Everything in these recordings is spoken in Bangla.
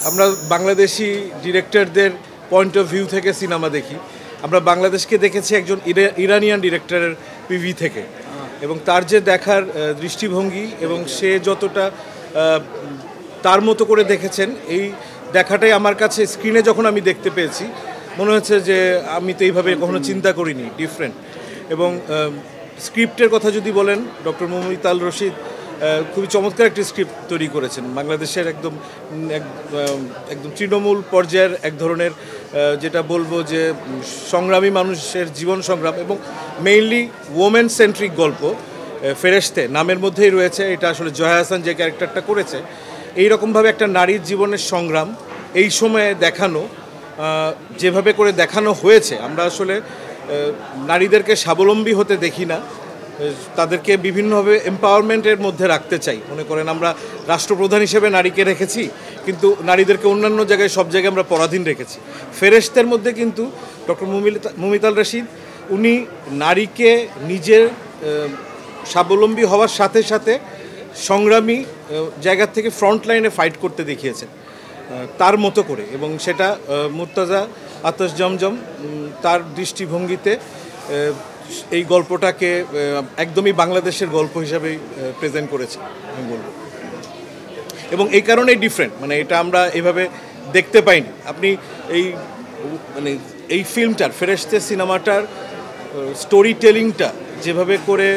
আমরা বাংলাদেশি ডিরেক্টরদের পয়েন্ট অফ ভিউ থেকে সিনেমা দেখি। আমরা বাংলাদেশকে দেখেছি একজন ইরানিয়ান ডিরেক্টরের পিভি থেকে, এবং তার যে দেখার দৃষ্টিভঙ্গি এবং সে যতটা তার মতো করে দেখেছেন, এই দেখাটাই আমার কাছে স্ক্রিনে যখন আমি দেখতে পেয়েছি মনে হচ্ছে যে আমি তো এইভাবে কখনো চিন্তা করিনি, ডিফারেন্ট। এবং স্ক্রিপ্টের কথা যদি বলেন, ডক্টর মুমিতাল রশিদ খুবই চমৎকার একটি স্ক্রিপ্ট তৈরি করেছেন। বাংলাদেশের একদম তৃণমূল পর্যায়ের এক ধরনের যেটা বলবো যে সংগ্রামী মানুষের জীবন সংগ্রাম, এবং মেইনলি ওমেন সেন্ট্রিক গল্প। ফেরেশতে নামের মধ্যেই রয়েছে, এটা আসলে জয়া হাসান যে ক্যারেক্টারটা করেছে, এইরকমভাবে একটা নারীর জীবনের সংগ্রাম এই সময়ে দেখানো, যেভাবে করে দেখানো হয়েছে। আমরা আসলে নারীদেরকে স্বাবলম্বী হতে দেখি না, তাদেরকে বিভিন্নভাবে এম্পাওয়ারমেন্টের মধ্যে রাখতে চাই। মনে করেন আমরা রাষ্ট্রপ্রধান হিসেবে নারীকে রেখেছি, কিন্তু নারীদেরকে অন্যান্য জায়গায় সব জায়গায় আমরা পরাধীন রেখেছি। ফেরেশতের মধ্যে কিন্তু ডক্টর মুমিতাল রশিদ উনি নারীকে নিজের স্বাবলম্বী হওয়ার সাথে সাথে সংগ্রামী জায়গা থেকে ফ্রন্ট লাইনে ফাইট করতে দেখিয়েছেন তার মতো করে, এবং সেটা মুর্তজা আতশ জমজম তার দৃষ্টিভঙ্গিতে এই গল্পটাকে একদমই বাংলাদেশের গল্প হিসাবেই প্রেজেন্ট করেছে আমি বলব। এবং এই কারণেই ডিফারেন্ট, মানে এটা আমরা এভাবে দেখতে পাইনি। আপনি এই ফিল্মটার, ফেরেশতে সিনেমাটার স্টোরি টেলিংটা যেভাবে করে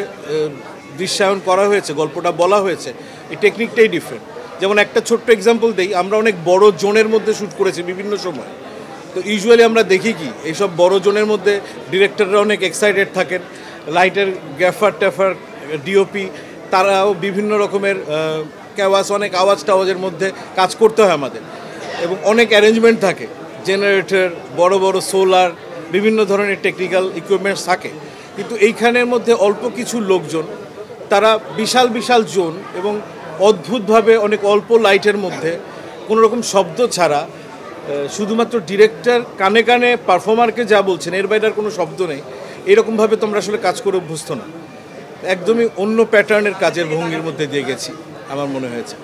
দৃশ্যায়ন করা হয়েছে, গল্পটা বলা হয়েছে, এই টেকনিকটাই ডিফারেন্ট। যেমন একটা ছোট্ট এক্সাম্পল দেই, আমরা অনেক বড় জোনের মধ্যে শ্যুট করেছি বিভিন্ন সময়। তো ইউজুয়ালি আমরা দেখি কি এইসব বড় জোনের মধ্যে ডিরেক্টররা অনেক এক্সাইটেড থাকেন, লাইটের গ্যাফার ট্যাফার ডিওপি তারাও বিভিন্ন রকমের অনেক আওয়াজ টাওয়াজের মধ্যে কাজ করতে হয় আমাদের, এবং অনেক অ্যারেঞ্জমেন্ট থাকে, জেনারেটর, বড় বড় সোলার, বিভিন্ন ধরনের টেকনিক্যাল ইকুইপমেন্টস থাকে। কিন্তু এইখানের মধ্যে অল্প কিছু লোকজন, তারা বিশাল বিশাল জোন এবং অদ্ভুতভাবে অনেক অল্প লাইটের মধ্যে কোনো রকম শব্দ ছাড়া শুধুমাত্র ডিরেক্টর কানে কানে পারফর্মারকে যা বলছেন, এর বাইরে আর কোনো শব্দ নেই, এরকমভাবে তোমরা আসলে কাজ করে অভ্যস্ত না। একদমই অন্য প্যাটার্নের কাজের ভঙ্গির মধ্যে দিয়ে গেছি আমার মনে হয়েছে।